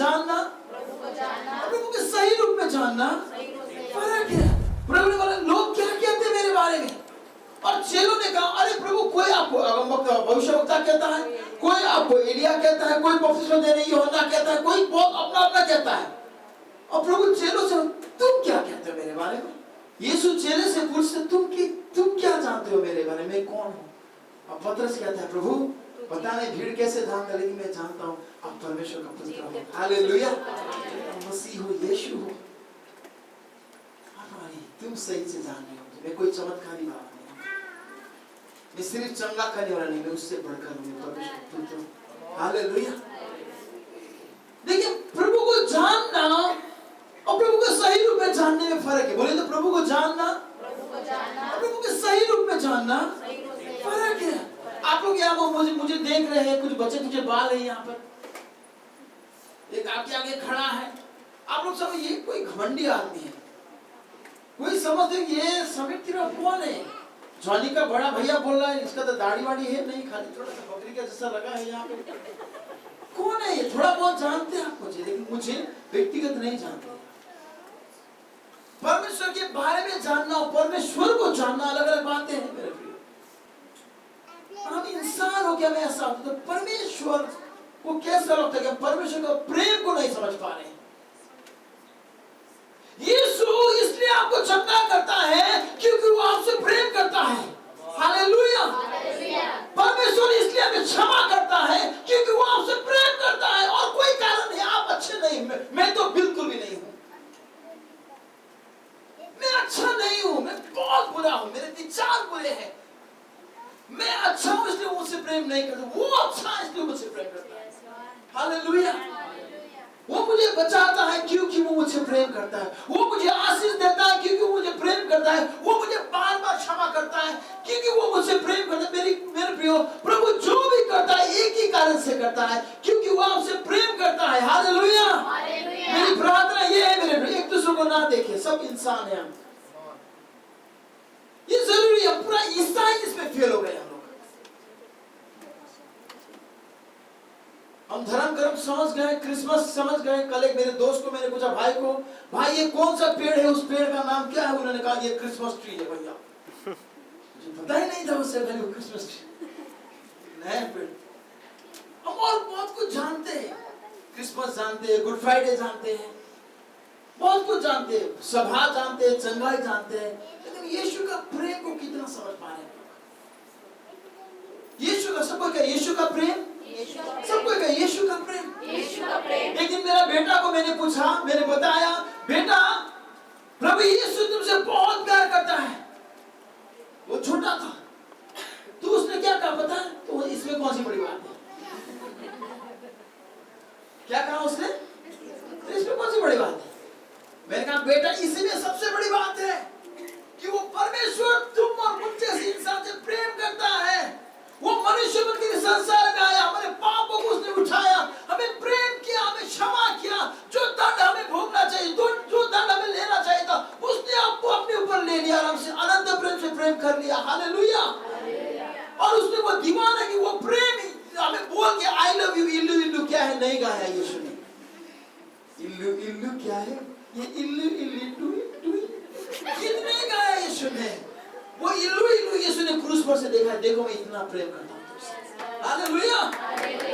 जानना और प्रभु के सही रूप में जानना फर्क है। प्रभु ने बोला लोग क्या कहते हैं मेरे बारे में, और चेलों ने कहा अरे प्रभु कोई आपको भविष्यवक्ता कहता है, कोई आपको एलिया कहता है, कोई बपतिस्मा देने यूहन्ना कहता है, कोई बहुत अपना अपना कहता है। और प्रभु चेलों से तुम क्या कहते हो मेरे बारे में? यीशु चेले से पूछते तुम क्या जानते हो मेरे बारे में, कौन हो? और पतरस कहता है प्रभु पता नहीं भीड़ कैसे जानता, लेकिन मैं जानता हूँ आप परमेश्वर का पुत्र हो। हालेलुया, मसीह हो, यीशु हो। तुम सही से जान रहे हो, मैं कोई चमत्कारी बात नहीं, मैं सिर्फ चंगा करने वाला नहीं, मैं उससे बढ़कर हूँ, परमेश्वर का पुत्र हूँ। हालेलुया। देखिए प्रभु को जानना और प्रभु को सही रूप में जानने में फर्क है। बोले तो प्रभु को जानना और प्रभु के सही रूप में जानना फर्क है। आप लोग यहाँ मुझे देख रहे हैं, कुछ बच्चे तुझे बाल है यहाँ पर, एक आपके आगे खड़ा है, आप लोग समझ ये कोई घमंडी आदमी है, कोई समझते ये समिति कौन है, जॉनी का बड़ा भैया बोल रहा है, इसका तो दाढ़ी वाड़ी है नहीं, खाली थोड़ा सा बकरी का जैसा लगा है यहाँ पे, कौन है ये? थोड़ा बहुत जानते हैं आप मुझे, लेकिन मुझे व्यक्तिगत नहीं जानते। परमेश्वर के बारे में जानना और परमेश्वर को जानना अलग अलग बातें हैं मेरे प्रिय। हम इंसान हो क्या मैं ऐसा होता तो परमेश्वर को कैसा लगता है, परमेश्वर का प्रेम को नहीं समझ पा रहे। यीशु इसलिए आपको चंगा करता है क्योंकि वो आपसे प्रेम करता है। हालेलुया। परमेश्वर इसलिए हमें क्षमा करता है क्योंकि वो आपसे प्रेम करता है, और कोई कारण नहीं। आप अच्छे नहीं, मैं तो बिल्कुल भी नहीं हूं, मैं अच्छा नहीं हूं, मैं बहुत बुरा हूं, मेरे विचार बुरे हैं, मैं अच्छा हूं इसलिए मुझसे प्रेम नहीं करता, वो अच्छा है इसलिए मुझसे प्रेम करता है। हालेलुया। वो मुझे बचाता है क्योंकि वो मुझे प्रेम करता है, वो मुझे आशीष देता है क्योंकि वो मुझे प्रेम करता है, वो मुझे बार बार क्षमा करता है क्योंकि वो मुझसे प्रेम करता है। मेरे प्रियो, प्रभु जो भी करता है एक ही कारण से करता है, क्योंकि वो आपसे प्रेम करता है। हालेलुया। मेरी प्रार्थना ये है मेरे प्रियो, एक दूसरे को ना देखे, सब इंसान है, ये जरूरी है। पूरा ईसाई इसमें फेल हो गए हम धर्म कर्म समझ गए, क्रिसमस समझ गए। कल एक मेरे दोस्त को मैंने पूछा, भाई को, भाई ये कौन सा पेड़ है, उस पेड़ का नाम क्या है? उन्होंने कहा ये क्रिसमस ट्री है। भैया मुझे पता ही नहीं था उससे पहले वो क्रिसमस ट्री नया पेड़। हम और बहुत कुछ जानते हैं, क्रिसमस जानते हैं, गुड फ्राइडे जानते हैं, बहुत कुछ जानते हैं, सभा जानते हैं, चंगाई जानते हैं, लेकिन यीशु का प्रेम को कितना समझ पा रहे हैं? यीशु का, सबको क्या यीशु का प्रेम, सबको क्या यीशु का प्रेम। एक दिन मेरा बेटा को मैंने पूछा, मैंने बताया, बेटा प्रभु यीशु तुमसे बहुत प्यार करता है। वो छोटा था तो उसने क्या कहा पता है? तो इसमें कौन सी बड़ी बात है? क्या कहा उसने? तो इसमें कौन सी बड़ी बात है? मैंने कहा बेटा इसी में सबसे बड़ी बात है कि वो परमेश्वर तुम और मुझ जैसे इंसान से प्रेम करता है। वो मनुष्य बन के संसार में आया, हमारे पापों को उसने उठाया, हमें प्रेम किया, हमें क्षमा किया, जो दंड हमें भोगना चाहिए, जो दंड हमें लेना चाहिए था, उसने आपको अपने ऊपर ले लिया, हमसे अनंत प्रेम से प्रेम कर लिया। हालेलुया। और उसने वो दीवाना कि वो प्रेम हमें बोल के आई लव यू, इल्लू इल्लू क्या है नहीं गाया यीशु ने। इल्लू इल्लू क्या है? ये इल्लू इल्लू टू कितने गाया यीशु ने? वो इल्लू इल्लू यीशु ने क्रूस पर से देखा, देखो मैं इतना प्रेम करता हूँ तुझसे। हालेलुया।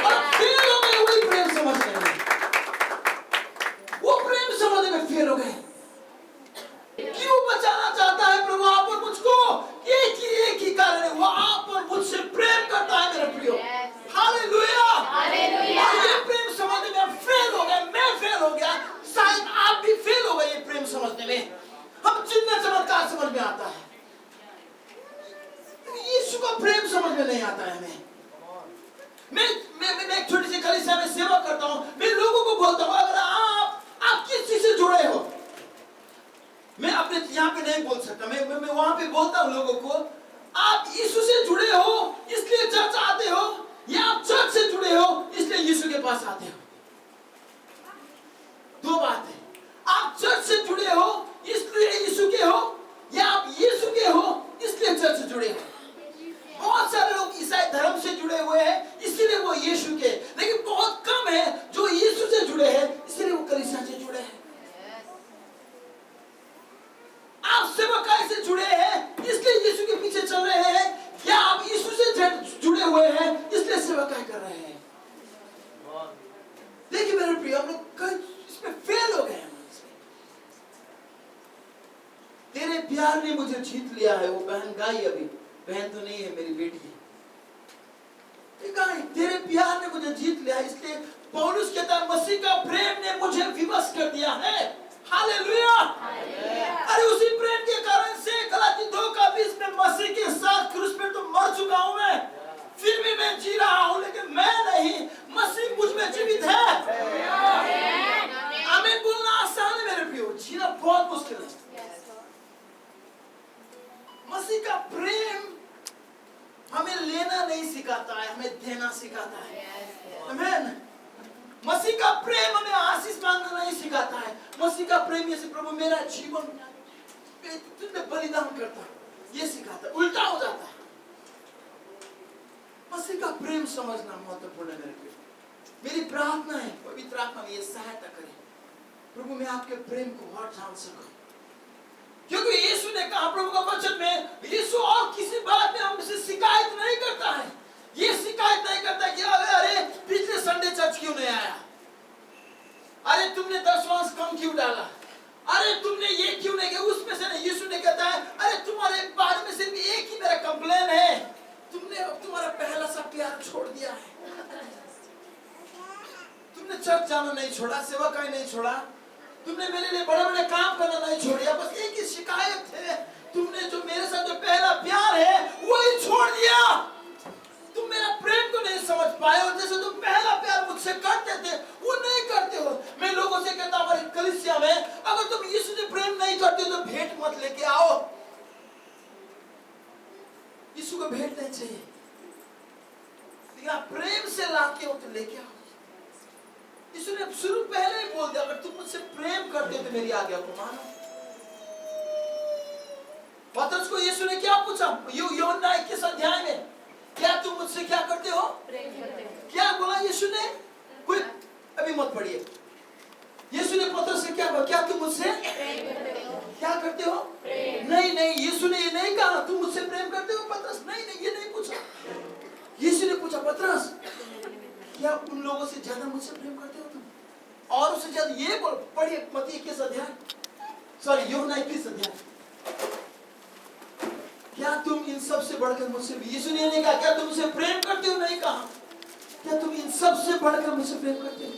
और फेल हो गए वही प्रेम समझने में, वो प्रेम समझने में फेल हो गए। क्यों बचाना चाहता है प्रभु आप और मुझको? एक ही कारण है, वो आप और मुझसे प्रेम करता है मेरे प्रियो। हालेलुया। ये प्रेम समझने में हम फेल हो गए, मैं फेल हो गया, शायद आप भी फेल हो गए ये प्रेम समझने में। हम चिन्ह चमत्कार समझ में आता है, यीशु का प्रेम समझ में नहीं आता है। मैं एक छोटी सी कलीसिया में सेवा करता हूँ, प्रिय, हम लोग इसमें फेल हो गए हैं। तेरे प्यार ने मुझे जीत लिया है। वो बहन गाई, अभी बहन तो नहीं है, मेरी बेटी है, तेरे प्यार ने मुझे जीत लिया। इसलिए पौलुस कहता है मसीह का प्रेम ने मुझे विवश कर दिया है। हालेलुया। अरे उसी प्रेम के कारण से गलाती 2:20 में मसीह के साथ क्रूस पे तो मर चुका हूं मैं, फिर भी मैं जी रहा हूं, लेकिन मैं नहीं, मसीह मुझ में जीवित है। आमीन बोलना आसान है मेरे प्रियो, जीना बहुत मुश्किल है। मसीह का प्रेम हमें लेना नहीं सिखाता है, हमें देना सिखाता है। आमीन। मसीह का प्रेम हमें आशीष मांगना नहीं सिखाता है। मसीह का प्रेम ये प्रभु मेरा जीवन तुमने बलिदान करता है, ये सिखाता है। उल्टा हो जाता है। मसीह का प्रेम समझना महत्वपूर्ण है मेरे प्रिय। मेरी प्रार्थना है पवित्र आत्मा ये सहायता करे, प्रभु मैं आपके प्रेम को और जान सकूं। क्योंकि यीशु ने कहा प्रभु का वचन में, यीशु और किसी बात में हमसे शिकायत नहीं करता है। ये शिकायत नहीं करता कि अरे पिछले संडे चर्च क्यों नहीं आया, अरे तुमने 10वां कम क्यों डाला, अरे तुमने ये क्यों नहीं किया, उसमें से नहीं। यीशु ने कहता है अरे तुम्हारे बारे में सिर्फ एक ही मेरा कंप्लेन है, तुमने तुम्हारा पहला सा प्यार छोड़ दिया है। तुमने चर्च जाना नहीं छोड़ा, सेवा का नहीं छोड़ा, तुमने मेरे लिए बड़े बड़े काम करना नहीं छोड़ा। बस एक ही शिकायत है, तुमने जो मेरे साथ जो पहला प्यार है वही छोड़ दिया। तुम मेरा प्रेम को नहीं समझ पाए, और जैसे तुम पहला प्यार मुझसे करते थे वो नहीं करते हो। मैं लोगों से कहता हूं हमारी कलीसिया में, अगर तुम यीशु से प्रेम नहीं करते हो तो भेंट मत लेके आओ। यीशु को भेंट नहीं चाहिए, लेकिन आप प्रेम से लाके हो तो लेके आओ। यीशु ने शुरू पहले ही बोल दिया, अगर तुम मुझसे प्रेम करते हो तो मेरी आज्ञा को मानो। पतरस को यीशु ने क्या पूछा यूहन्ना 21 अध्याय में, क्या तुम मुझसे क्या करते हो? प्रेम करते हो। क्या बोला यीशु ने? कोई अभी मत पढ़िए। यीशु ने पतरस से क्या बोला? क्या तुम मुझसे प्रेम करते हो? क्या करते हो? प्रेम। नहीं, यीशु ने ये नहीं कहा तुम मुझसे प्रेम करते हो पतरस। नहीं, ये नहीं पूछा। यीशु ने पूछा पतरस क्या उन लोगों से ज्यादा मुझसे प्रेम करते हो तुम? और उससे ज्यादा ये पढ़िए मत्ती 21 अध्याय, सॉरी यूहन्ना 21 अध्याय। क्या तुम इन सब से बढ़कर मुझसे, यीशु ने नहीं कहा क्या तुम मुझसे प्रेम करते हो, नहीं कहा क्या तुम इन सब से बढ़कर मुझसे प्रेम करते हो।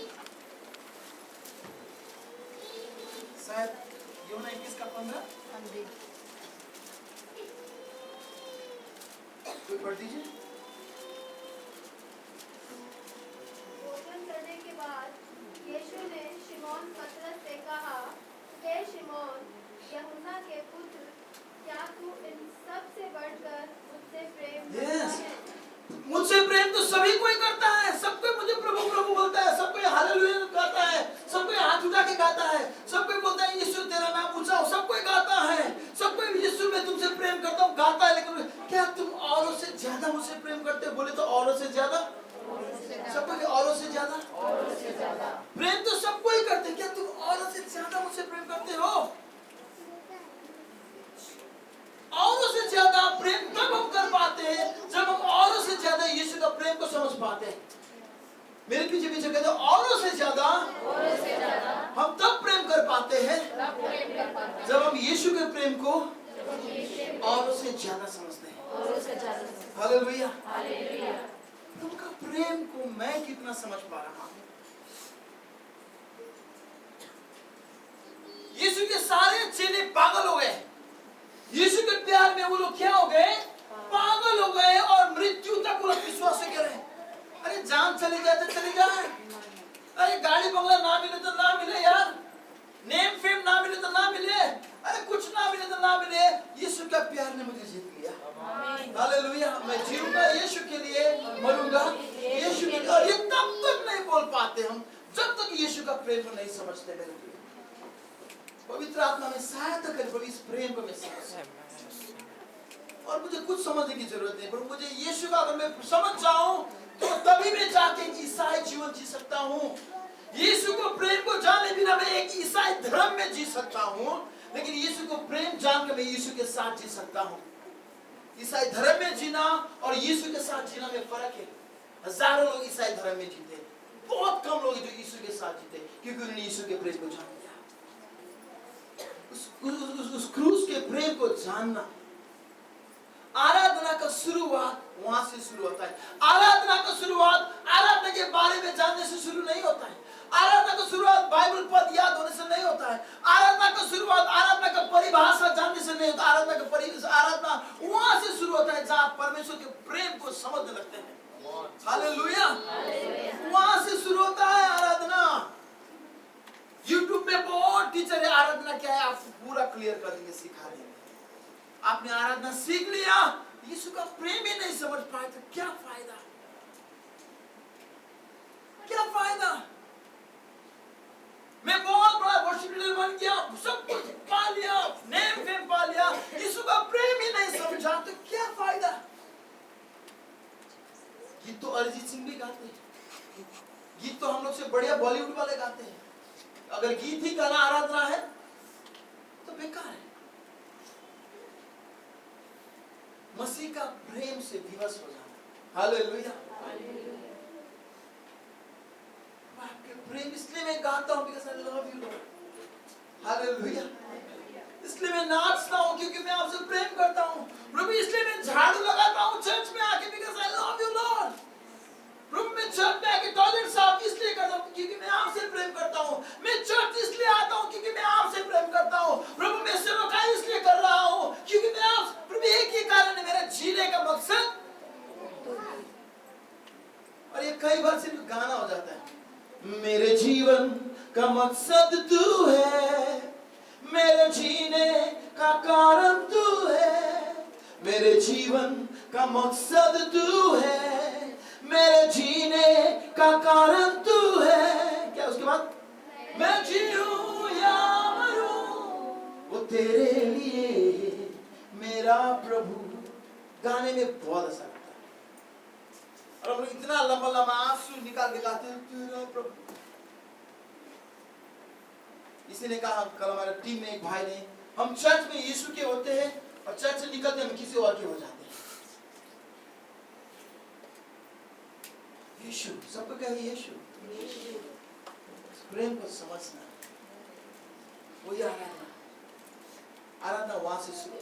शायद यूहन्ना 21 का 15 कोई पढ़ दीजिए। भोजन करने के बाद यीशु ने शिमोन पतरस से कहा, हे शिमोन यूहन्ना के पुत्र, क्या तू इन सब से बढ़कर मुझसे प्रेम करता है? मुझसे प्रेम तो सभी कोई करता है, सब कोई मुझे प्रभु प्रभु बोलता है, सब कोई हालेलुया गाता है, सब कोई हाथ उठा के गाता है, सब कोई बोलता है यीशु तेरा नाम ऊंचा हो, सब कोई गाता है, सब कोई यीशु मैं तुमसे प्रेम करता हूँ गाता है। लेकिन क्या तुम औरों से ज्यादा मुझसे प्रेम करते हो? बोले तो औरों से ज्यादा, सब कोई औरों से ज्यादा प्रेम तो सब कोई करते, क्या तुम औरों से ज्यादा मुझसे प्रेम करते हो? औरों से ज्यादा प्रेम तब हम कर पाते हैं जब हम औरों से ज्यादा यीशु का प्रेम को समझ पाते हैं। मेरे पीछे पीछे कहते औरों से ज्यादा हम तब प्रेम कर पाते हैं जब हम यीशु के प्रेम को औरों से ज्यादा समझते हैं। हालेलुया। उनका प्रेम को मैं कितना समझ पा रहा हूं। यीशु के सारे चेले पागल हो गए, यीशु के प्यार में वो लोग क्या हो गए? पागल हो गए, और मृत्यु तक वो लोग विश्वास से करें। अरे जान चली जाए तो चली जाए, अरे गाड़ी बंगला ना मिले तो ना मिले यार, नेम फेम ना मिले तो ना मिले, अरे कुछ ना मिले तो ना मिले, यीशु का प्यार ने मुझे जीत लिया। हालेलुया। मैं जीऊंगा यीशु के लिए, मरूंगा यीशु के लिए। और ये तब तक नहीं बोल पाते हम जब तक यीशु का प्रेम को नहीं समझते। मेरे लिए पवित्र आत्मा में सहायता करे, पर इस प्रेम को मैं समझ, और मुझे कुछ समझने की जरूरत नहीं, पर मुझे यीशु का अगर मैं समझ जाऊं तो तभी मैं जाके एक ईसाई जीवन जी सकता हूं। यीशु को प्रेम को जाने बिना मैं एक ईसाई धर्म में जी सकता हूं, लेकिन यीशु को प्रेम जानकर मैं यीशु के साथ जी सकता हूं। ईसाई धर्म में जीना और यीशु के साथ जीना में फर्क है। हजारों लोग ईसाई धर्म में जीते, बहुत कम लोग जो यीशु के साथ जीते। क्योंकि उन्होंने यीशु के प्रेम को जान लिया। उस क्रूस के प्रेम को जानना। आराधना का शुरुआत वहां से शुरू होता है। आराधना का शुरुआत आराधना के बारे में जानने से शुरू नहीं होता है। आराधना का शुरुआत बाइबल पद याद होने से नहीं होता है। आराधना का शुरुआत आराधना का परिभाषा जानने से नहीं होता। आराधना वहां से शुरू होता है जहां आप परमेश्वर के प्रेम को समझने लगते हैं। हालेलुया। वहां से शुरू होता है आराधना। यूट्यूब में बहुत टीचर है, आराधना क्या है आपको पूरा क्लियर कर देंगे, सिखा देंगे। आपने आराधना सीख लिया, यीशु का प्रेम ही नहीं समझ पाए तो क्या फायदा? क्या फायदा? मैं बहुत बड़ा वर्शिप लीडर बन गया, सब कुछ पा लिया, नेम फेम पा लिया, यीशु का प्रेम ही नहीं समझा तो क्या फायदा? गीत तो अरिजीत सिंह भी गाते हैं, गीत तो हम लोग से बढ़िया बॉलीवुड वाले गाते हैं। अगर गीत ही गाना आराधना है तो बेकार है। मसीह का प्रेम से विवश हो जाना। हालेलुया। आपके प्रेम इसलिए मैं गाता हूं because I love you Lord. Hallelujah. इसलिए मैं नाचता हूं क्योंकि मैं आपसे प्रेम करता हूं। प्रभु इसलिए मैं झाड़ू लगाता हूं चर्च में आके because I love you Lord. प्रभु मैं चर्च में आके टॉयलेट साफ इसलिए करता हूं क्योंकि मैं आपसे प्रेम करता हूं। मैं चर्च इसलिए आता हूं क्योंकि मैं आपसे प्रेम करता हूं। प्रभु मैं सेवकाई इसलिए कर रहा हूं क्योंकि मैं आप प्रभु एक ही कारण है, मेरा जीने का मकसद। और ये कई बार सिर्फ गाना हो जाता है। मेरे जीवन का मकसद तू है, मेरे जीने का कारण तू है, मेरे जीवन का मकसद तू है, मेरे जीने का कारण तू है। क्या उसके बाद? मैं जीऊं या मरूं वो तेरे लिए मेरा प्रभु। गाने में बहुत असर आता है और हम लोग इतना लंबा लंबा आंसू निकाल के गाते हैं तेरा प्रभु। इसी ने कहा, कल हमारे टीम में एक भाई ने, हम चर्च में यीशु के होते हैं और चर्च से निकलते हम किसी और के हो जाते हैं। यीशु, सबको कहे यीशु। प्रेम को समझना वही आराधना। आराधना वहां से शुरू।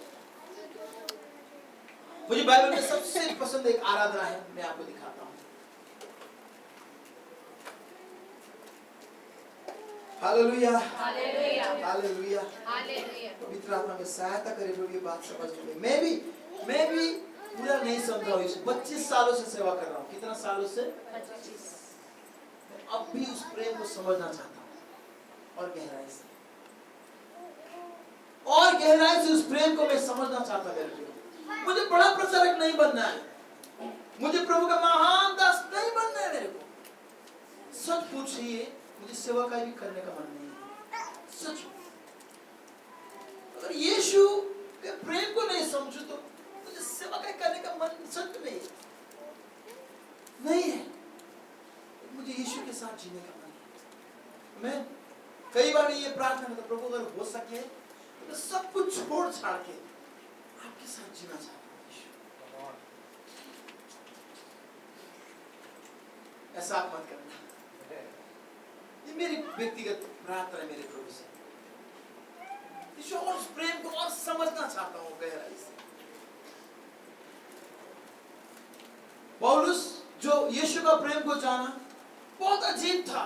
मुझे बाइबल में सबसे पसंद एक आराधना है, मैं आपको दिखाता हूं। Hallelujah, hallelujah, hallelujah, hallelujah. पवित्र आत्मा में सहायता करे प्रभु ये बात समझने में। मैं भी पूरा नहीं समझा हूं। 25 सालों से सेवा कर रहा हूं। कितना सालों से? 25। अब भी उस प्रेम को समझना चाहता हूं और गहराई से, और गहराई से उस प्रेम को मैं समझना चाहता हूं। मुझे बड़ा प्रचारक नहीं बनना है, मुझे प्रभु का महान दास नहीं बनना है। मेरे को सच पूछिए, मुझे सेवा का भी करने का मन नहीं है। सच अगर यीशु के प्रेम को नहीं समझूं तो मुझे सेवा का करने का मन सच नहीं है। मुझे यीशु के साथ जीने का मन है। मैं कई बार ये प्रार्थना करता, प्रभु अगर हो सके तो मैं सब कुछ छोड़ छाड़ के आपके साथ जीना चाहता हूं। ऐसा आप मत करना। ये मेरी व्यक्तिगत प्रार्थना है मेरे प्रभु से। यीशु और उस प्रेम को और समझना चाहता हूं गहराई से। पौलुस जो यीशु का प्रेम को जाना बहुत अजीब था।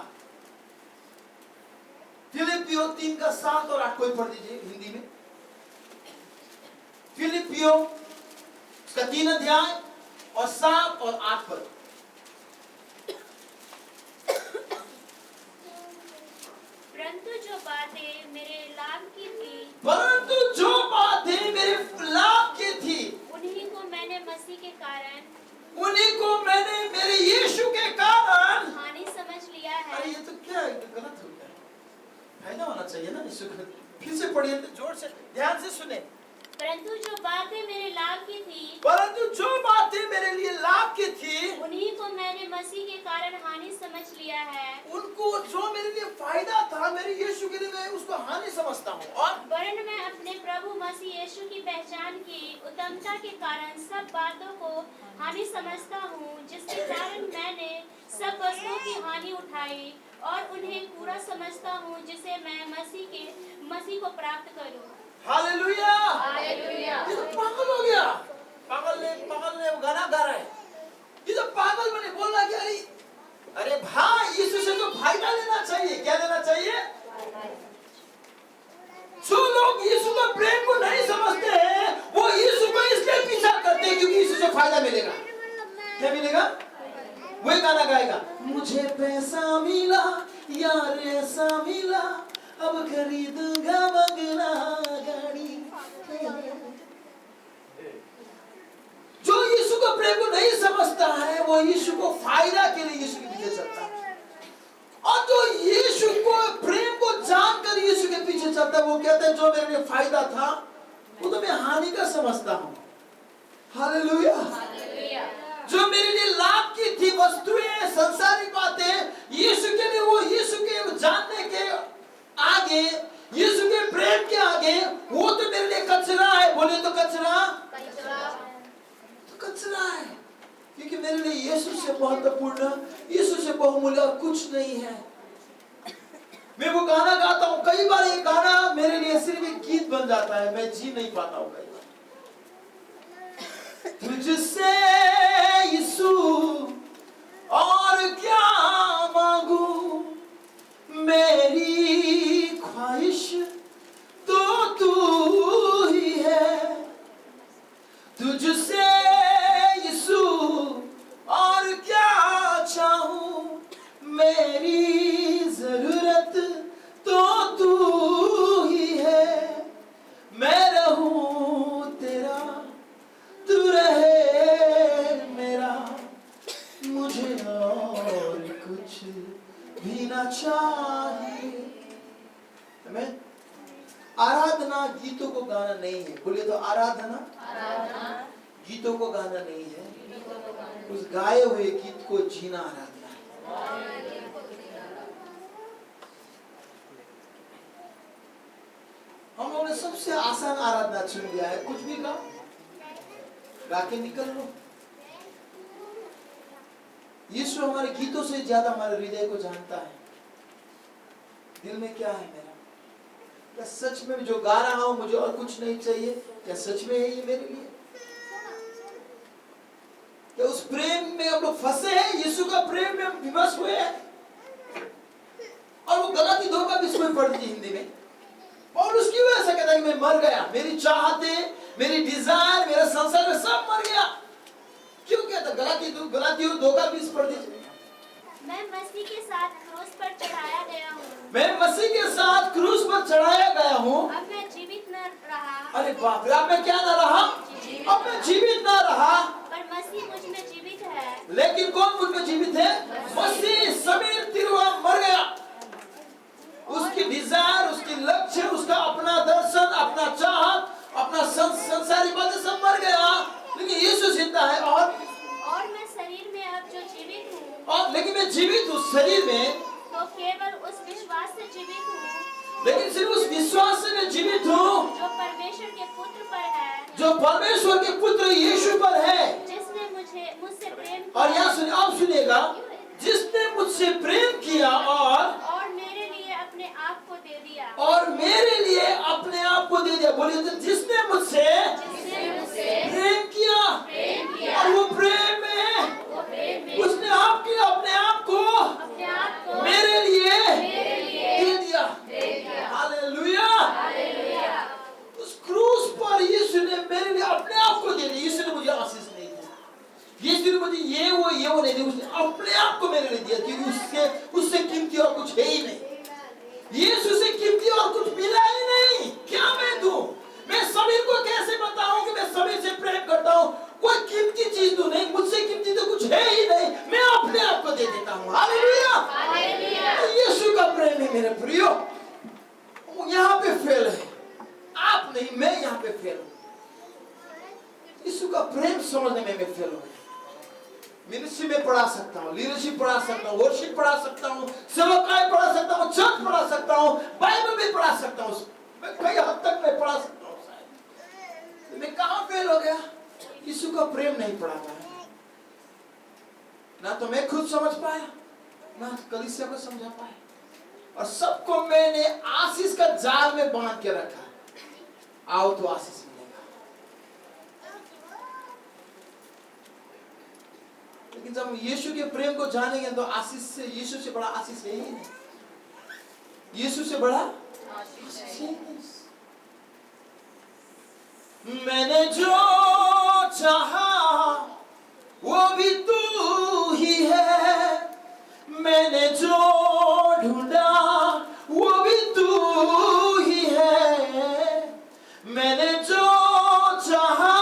फिलिपियो 3:7 और 8 कोई पढ़ दीजिए हिंदी में। फिलिपियो उसका 3 अध्याय और 7 और 8 पद। परंतु जो बातें मेरे लाभ की थी, उन्हीं को मैंने मसीह के कारण, उन्हीं को मैंने मेरे यीशु के कारण हानि समझ लिया है। अरे ये तो क्या है, गलत हो गया। फायदा होना चाहिए ना यीशु का। फिर से पढ़िए, जोर से ध्यान से सुने। परंतु जो बातें मेरे लाभ की थी, परंतु जो बातें मेरे लिए लाभ की थी, उन्हीं को मैंने मसीह के कारण हानि समझ लिया है। उनको जो मेरे लिए फायदा था, मेरे यीशु के लिए मैं उसको हानि समझता हूँ। और वरन मैं अपने प्रभु मसीह यीशु की पहचान की उत्तमता के कारण सब बातों को हानि समझता हूँ, जिसके कारण मैंने सब वस्तुओं की हानि उठाई और उन्हें पूरा समझता हूँ, जिसे मैं मसीह को प्राप्त करूँ। हालेलुया। हालेलुया। ये तो पागल हो गया। पागल ने गाना गा रहा है। ये तो पागल बने बोल रहा है कि अरे भाई यीशु से तो फायदा लेना चाहिए। क्या लेना चाहिए? जो लोग यीशु का प्रेम को नहीं समझते हैं, वो यीशु को इसलिए पीछा करते हैं क्योंकि यीशु से फायदा मिलेगा। क्या मिलेगा? वही गाना गाएगा, मुझे पैसा मिला यार ऐसा मिला, अब खरीदूंगा बंगला गाड़ी। जो यीशु का प्रेम को नहीं समझता है, वो यीशु को फायदा के लिए यीशु के पीछे चलता है। और जो यीशु को प्रेम को जानकर यीशु के पीछे चलता है, वो कहता है जो मेरे लिए फायदा था वो तो मैं हानि का समझता हूँ। हालेलुया। जो मेरे लिए लाभ की थी वस्तुएं, संसारिक बातें, यीशु के लिए वो यीशु के जानने के आगे, यीशु के प्रेम के आगे, वो तो मेरे लिए कचरा है। बोले तो कचरा, तो कचरा है। क्योंकि मेरे लिए यीशु से महत्वपूर्ण, यीशु से बहुमूल्य और कुछ नहीं है। मैं वो गाना गाता हूँ, कई बार ये गाना मेरे लिए सिर्फ एक गीत बन जाता है, मैं जी नहीं पाता हूँ कई बार। तुझसे यीशु और क्या मांगू, मेरी ख्वाहिश तो तू ही है। तुझसे यीशु और क्या चाहूं, मेरी जरूरत तो तू ही है। मैं रहूं तेरा, तू रहे मेरा, मुझे और कुछ भी ना चाहिए। आमीन। आराधना गीतों को गाना नहीं है। बोले तो आराधना गीतों को गाना नहीं है, उस गाए हुए गीत को जीना आराधना है। हम लोगों ने सबसे आसान आराधना चुन लिया है। कुछ भी गाओ, गा के निकल लो। यीशु हमारे गीतों से ज्यादा हमारे हृदय को जानता है। दिल में क्या है मेरा, क्या सच में जो गा रहा हूं मुझे और कुछ नहीं चाहिए? क्या सच में है ये मेरे लिए? क्या उस प्रेम में हम लोग फंसे हैं? यीशु का प्रेम में हम विवश हुए हैं। और वो गलती 2 का भी इसमें पढ़ दी हिंदी में, और उसकी वजह से कहता है कि मैं मर गया, मेरी चाहते, मेरी डिजायर, मेरा संसार में सब मर गया। क्यों कहता? गलती 2 का 20 पढ़ दीजिए। मैं मसीह के साथ क्रूस पर चढ़ाया गया हूँ। मैं मसीह के साथ क्रूस पर चढ़ाया गया हूँ। अब मैं जीवित न रहा। अरे बाप रे, अब मैं क्या ना रहा? अब मैं जीवित ना रहा, पर मसीह मुझ में जीवित है। लेकिन कौन मुझ में जीवित है? मसीह। समीर तिरुआ मर गया, उसकी डिजायर, उसकी लक्ष्य, उसका अपना दर्शन, अपना चाहत, अपना संसारी बातें सब मर गया, लेकिन यीशु जिंदा है। और मैं शरीर में अब जो जीवित हूँ, और लेकिन मैं जीवित हूँ शरीर में, तो केवल उस विश्वास से जीवित हूँ, लेकिन सिर्फ उस विश्वास से मैं जीवित हूँ जो परमेश्वर के पुत्र पर है, जो परमेश्वर के पुत्र यीशु पर है, जिसने मुझसे प्रेम किया। और यहाँ सुनिए, आप सुनिएगा, जिसने मुझसे प्रेम किया और मेरे लिए अपने आप को दे दिया। और मेरे लिए अपने आप को दे दिया। बोलिए तो, जिसने मुझसे प्रेम किया, और वो प्रेम में उसने अपने आप को मेरे लिए दे दिया। हालेलुया। उस क्रूस पर यीशु ने मेरे लिए अपने आप को दे दिया। यीशु ने मुझे आशीष नहीं दिया, यीशु ने मुझे ये वो नहीं दिया, उसने अपने आप को मेरे लिए दिया, क्योंकि उससे कीमती और कुछ है ही नहीं। यीशु से कीमती और कुछ मिला ही नहीं। क्या मैं दूं? मैं समीर को कैसे बताऊं कि मैं समीर से प्रेम करता हूं? कोई कीमती चीज तो नहीं, मुझसे कीमती तो कुछ है ही नहीं, मैं अपने आप को दे देता हूं। हालेलुया। यीशु का प्रेम है मेरे प्रियो, वो यहाँ पे फेल है, आप नहीं, मैं यहाँ पे फेल हूं। यीशु का प्रेम समझने में मैं फेल हूं। मिनिस्ट्री में पढ़ा सकता हूँ, लीडरशिप पढ़ा सकता हूँ, वर्शिप पढ़ा सकता हूँ, सेवकाई पढ़ा सकता हूँ, चर्च पढ़ा सकता हूँ, बाइबल भी पढ़ा सकता हूँ, मैं कई हद तक मैं पढ़ा पढ़ा सकता हूँ शायद। मैं कहाँ फेल हो गया? यीशु का प्रेम नहीं पढ़ा पाया, ना तो मैं खुद समझ पाया, ना कलीसिया को समझा पाया, और सबको मैंने आशीष का जाल में बांध के रखा। आओ तो आशीष मिलेगा। लेकिन जब हम यीशु के प्रेम को जानेंगे तो आशीष से, यीशु से बड़ा आशीष है ही नहीं। यीशु से बड़ा आशीष ही नहीं। मैंने जो चाहा वो भी तू ही है, मैंने जो ढूंढा वो भी तू ही है, मैंने जो चाहा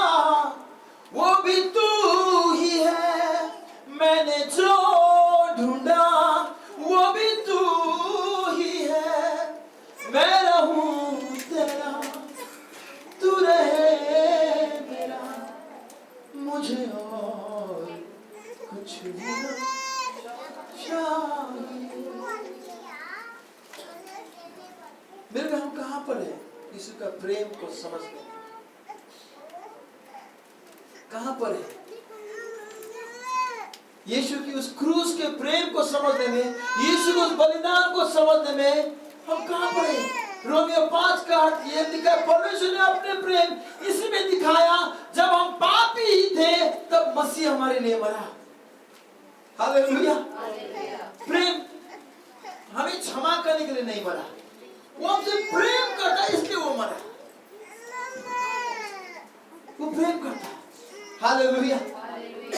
वो भी तू ही है, मैंने जो ढूंढा वो भी तू ही है। मैं रहूं तेरा, तू रहे मेरा, मुझे और कुछ भी ना चाहिए। मेरे हम कहाँ पर है यीशु का प्रेम को समझने? कहाँ पर है यीशु की उस क्रूस के प्रेम को समझने में, यीशु के उस बलिदान को समझने में हम कहाँ पर है? रोमियो 5 का 8 ये लिखा है, परमेश्वर ने अपने प्रेम इसी में दिखाया, जब हम पापी ही थे तब मसीह हमारे लिए मरा। हालेलुया। प्रेम हमें क्षमा करने के लिए नहीं मरा, वो हमसे प्रेम करता है इसलिए वो मरा। वो प्रेम करता है। हालेलुया।